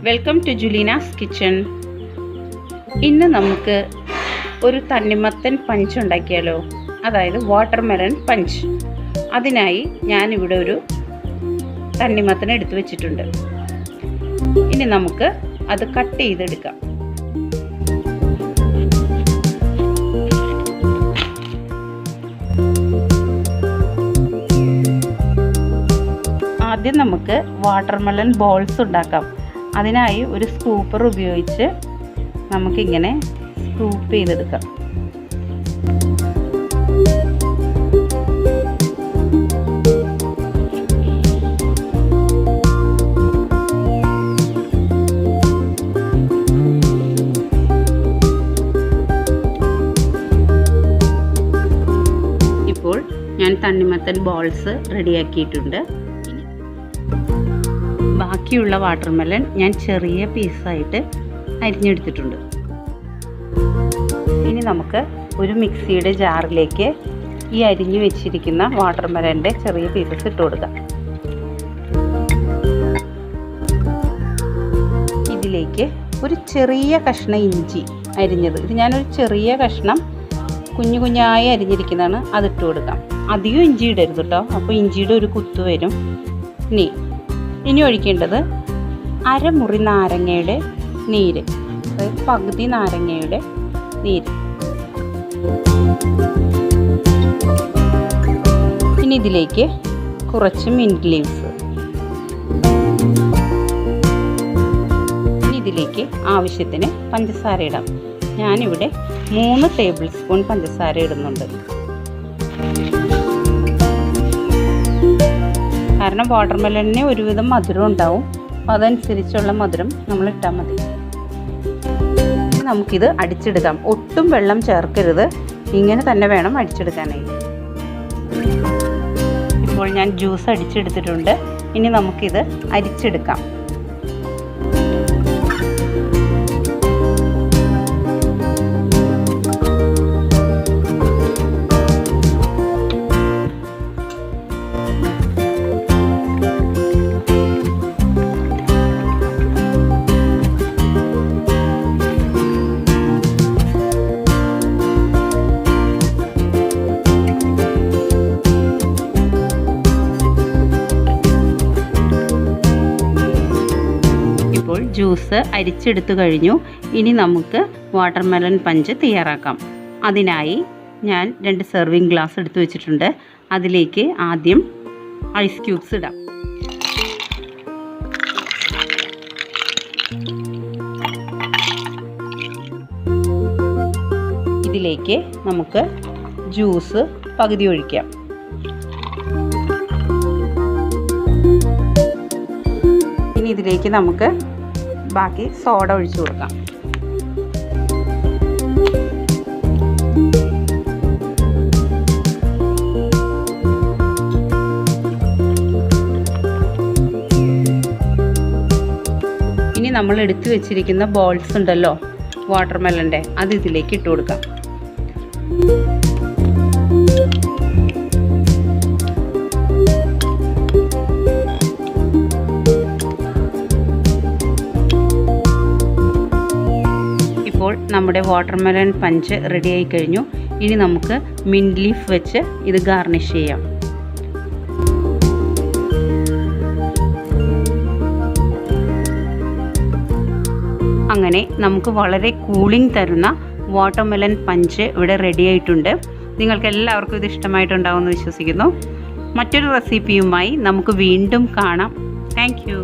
Welcome to Julina's kitchen. ഇന്ന് നമുക്ക് ഒരു തണ്ണിമത്തൻ പഞ്ച് ഉണ്ടാക്കിയാലോ, അതായത് വാട്ടർമെലൺ പഞ്ച്. അതിനായി ഞാനിവിടെ ഒരു തണ്ണിമത്തൻ എടുത്തു വെച്ചിട്ടുണ്ട്. ഇനി നമുക്ക് അത് കട്ട് ചെയ്തെടുക്കാം. ആദ്യം നമുക്ക് വാട്ടർമെലൺ ബോൾസ് ഉണ്ടാക്കാം. അതിനായി ഒരു സ്കൂപ്പർ ഉപയോഗിച്ച് നമുക്കിങ്ങനെ സ്കൂപ്പ് ചെയ്തെടുക്കാം. ഇപ്പോൾ ഞാൻ തണ്ണിമത്തൻ ബോൾസ് റെഡിയാക്കിയിട്ടുണ്ട്. ബാക്കിയുള്ള വാട്ടർമെലൺ ഞാൻ ചെറിയ പീസായിട്ട് അരിഞ്ഞെടുത്തിട്ടുണ്ട്. ഇനി നമുക്ക് ഒരു മിക്സിയുടെ ജാറിലേക്ക് ഈ അരിഞ്ഞു വെച്ചിരിക്കുന്ന വാട്ടർമെലൻ്റെ ചെറിയ പീസസ് ഇട്ട് കൊടുക്കാം. ഇതിലേക്ക് ഒരു ചെറിയ കഷ്ണം ഇഞ്ചി അരിഞ്ഞത്, ഇത് ഞാനൊരു ചെറിയ കഷ്ണം കുഞ്ഞു കുഞ്ഞായി അരിഞ്ഞിരിക്കുന്നതാണ്, അതിട്ട് കൊടുക്കാം. അധികം ഇഞ്ചി ഇടരുത് കേട്ടോ, അപ്പോൾ ഇഞ്ചിയുടെ ഒരു കുത്തു വരും. ഇനി ഒഴിക്കേണ്ടത് അരമുറി നാരങ്ങയുടെ നീര്, അതായത് പകുതി നാരങ്ങയുടെ നീര്. ഇനി ഇതിലേക്ക് കുറച്ച് മിൻറ്റ് ലീവ്സ്. ഇനി ഇതിലേക്ക് ആവശ്യത്തിന് പഞ്ചസാര ഇടാം. ഞാനിവിടെ 3 ടേബിൾ സ്പൂൺ പഞ്ചസാര ഇടുന്നുണ്ട്. കാരണം വാട്ടർമെലണിന് ഒരുവിധം മധുരം ഉണ്ടാവും, അതനുസരിച്ചുള്ള മധുരം നമ്മൾ ഇട്ടാൽ മതി. നമുക്കിത് അടിച്ചെടുക്കാം. ഒട്ടും വെള്ളം ചേർക്കരുത്, ഇങ്ങനെ തന്നെ വേണം അടിച്ചെടുക്കാനായി. ഇപ്പോൾ ഞാൻ ജ്യൂസ് അടിച്ചെടുത്തിട്ടുണ്ട്. ഇനി നമുക്കിത് അരിച്ചെടുക്കാം. ജ്യൂസ് അരിച്ചെടുത്തു കഴിഞ്ഞു. ഇനി നമുക്ക് വാട്ടർമെലൺ പഞ്ച് തയ്യാറാക്കാം. അതിനായി ഞാൻ 2 സെർവിങ് ഗ്ലാസ് എടുത്തു വെച്ചിട്ടുണ്ട്. അതിലേക്ക് ആദ്യം ഐസ് ക്യൂബ്സ് ഇടാം. ഇതിലേക്ക് നമുക്ക് ജ്യൂസ് പകുതി ഒഴിക്കാം. ഇനി ഇതിലേക്ക് നമുക്ക് ബാക്കി സോഡ ഒഴിച്ചു കൊടുക്കാം. ഇനി നമ്മൾ എടുത്തു വെച്ചിരിക്കുന്ന ബോൾസ് ഉണ്ടല്ലോ വാട്ടർമെലൻ്റെ, അത് ഇതിലേക്ക് ഇട്ട് കൊടുക്കാം. നമ്മുടെ വാട്ടർമെലൺ പഞ്ച് റെഡി ആയി കഴിഞ്ഞു. ഇനി നമുക്ക് മിൻറ്റ് ലീഫ് വെച്ച് ഇത് ഗാർണിഷ് ചെയ്യാം. അങ്ങനെ നമുക്ക് വളരെ കൂളിംഗ് തരുന്ന വാട്ടർമെലൺ പഞ്ച് ഇവിടെ റെഡി ആയിട്ടുണ്ട്. നിങ്ങൾക്ക് എല്ലാവർക്കും ഇത് ഇഷ്ടമായിട്ടുണ്ടാവുമെന്ന് വിശ്വസിക്കുന്നു. മറ്റൊരു റെസിപ്പിയുമായി നമുക്ക് വീണ്ടും കാണാം. Thank you.